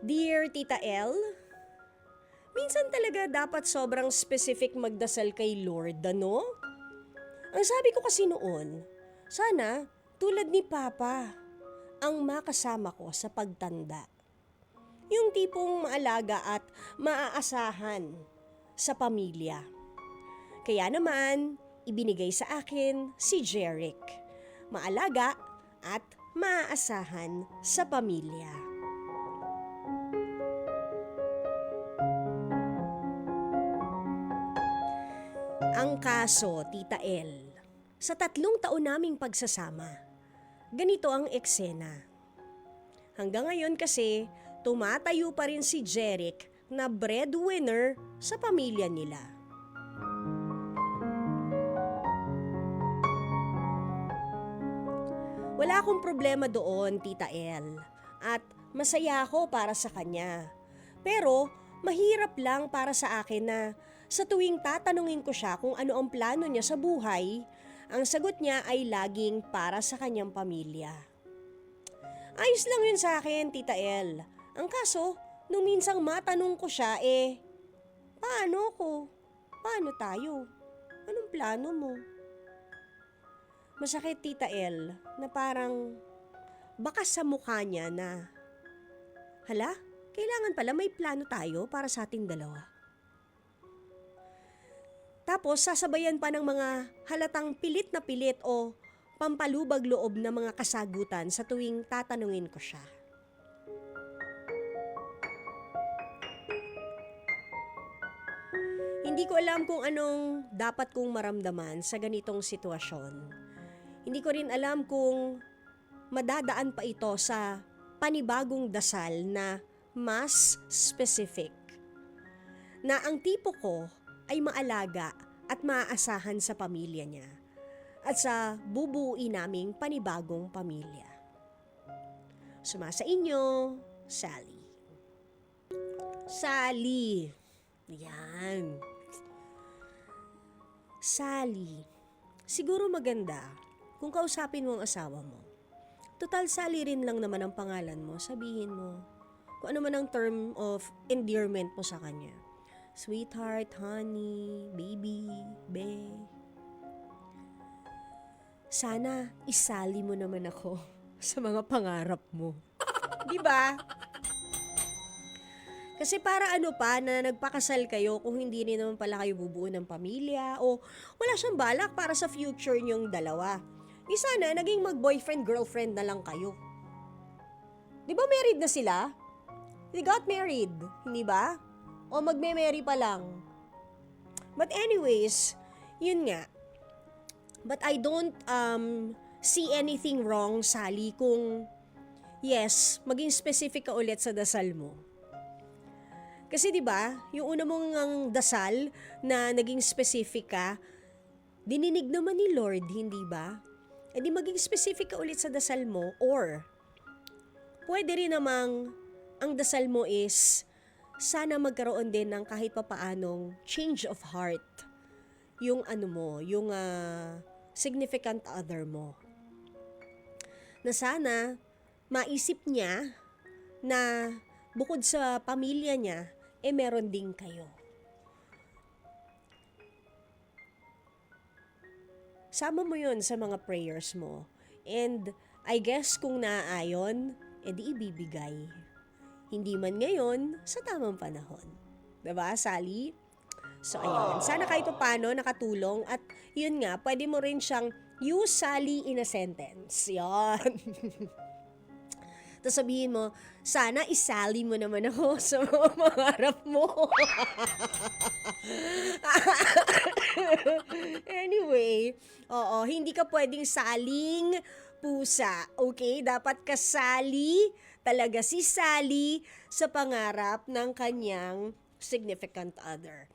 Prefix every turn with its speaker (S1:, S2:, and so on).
S1: Dear Tita L, minsan talaga dapat sobrang specific magdasal kay Lord, ano? Ang sabi ko kasi noon, sana tulad ni Papa ang makasama ko sa pagtanda. Yung tipong maalaga at maaasahan sa pamilya. Kaya naman, ibinigay sa akin si Jeric. Maalaga at maaasahan sa pamilya. Ang kaso, Tita L, sa 3 taon naming pagsasama, ganito ang eksena. Hanggang ngayon kasi, tumatayo pa rin si Jeric na breadwinner sa pamilya nila. Wala akong problema doon, Tita L, at masaya ako para sa kanya. Pero mahirap lang para sa akin na sa tuwing tatanungin ko siya kung ano ang plano niya sa buhay, ang sagot niya ay laging para sa kanyang pamilya. Ayos lang yun sa akin, Tita L. Ang kaso, nung minsang matanong ko siya, paano ko? Paano tayo? Anong plano mo? Masakit, Tita L, na parang baka sa mukha niya na, hala, kailangan pala may plano tayo para sa ating dalawa. Tapos sasabayan pa ng mga halatang pilit na pilit o pampalubag loob na mga kasagutan sa tuwing tatanungin ko siya. Hindi ko alam kung anong dapat kong maramdaman sa ganitong sitwasyon. Hindi ko rin alam kung madadaan pa ito sa panibagong dasal na mas specific. Na ang tipo ko ay maalaga at maaasahan sa pamilya niya at sa bubuuin naming panibagong pamilya. Sumasa inyo, Sally. Sally. Yan. Sally. Siguro maganda kung kausapin mo ang asawa mo. Total Sally rin lang naman ang pangalan mo. Sabihin mo kung ano man ang term of endearment mo sa kanya. Sweetheart, honey, baby, be. Sana isali mo naman ako sa mga pangarap mo. Di ba? Kasi para ano pa na nagpakasal kayo kung hindi rin naman pala kayo bubuo ng pamilya o wala siyang balak para sa future niyong dalawa. Di sana naging mag-boyfriend-girlfriend na lang kayo. Di ba married na sila? They got married, hindi ba? O magme-marry pa lang. But anyways, yun nga. But I don't see anything wrong, Sally, kung yes, maging specific ka ulit sa dasal mo. Kasi 'di ba, yung una mong dasal na naging specific ka, dininig naman ni Lord, hindi ba? E di maging specific ka ulit sa dasal mo, or pwede rin namang ang dasal mo is sana magkaroon din ng kahit papaanong change of heart. Yung ano mo, yung significant other mo. Na sana maisip niya na bukod sa pamilya niya, meron din kayo. Sama mo yun sa mga prayers mo. And I guess kung naaayon, edi ibibigay. Hindi man ngayon, sa tamang panahon. Diba, Sally? So, ayun. Sana kahit paano nakatulong. At yun nga, pwede mo rin siyang use Sally in a sentence. Yan. Tapos sabihin mo, sana isali mo naman ako sa mga pangarap mo. Anyway, oo, hindi ka pwedeng saling pusa, okay? Dapat kasali talaga si Sally sa pangarap ng kanyang significant other.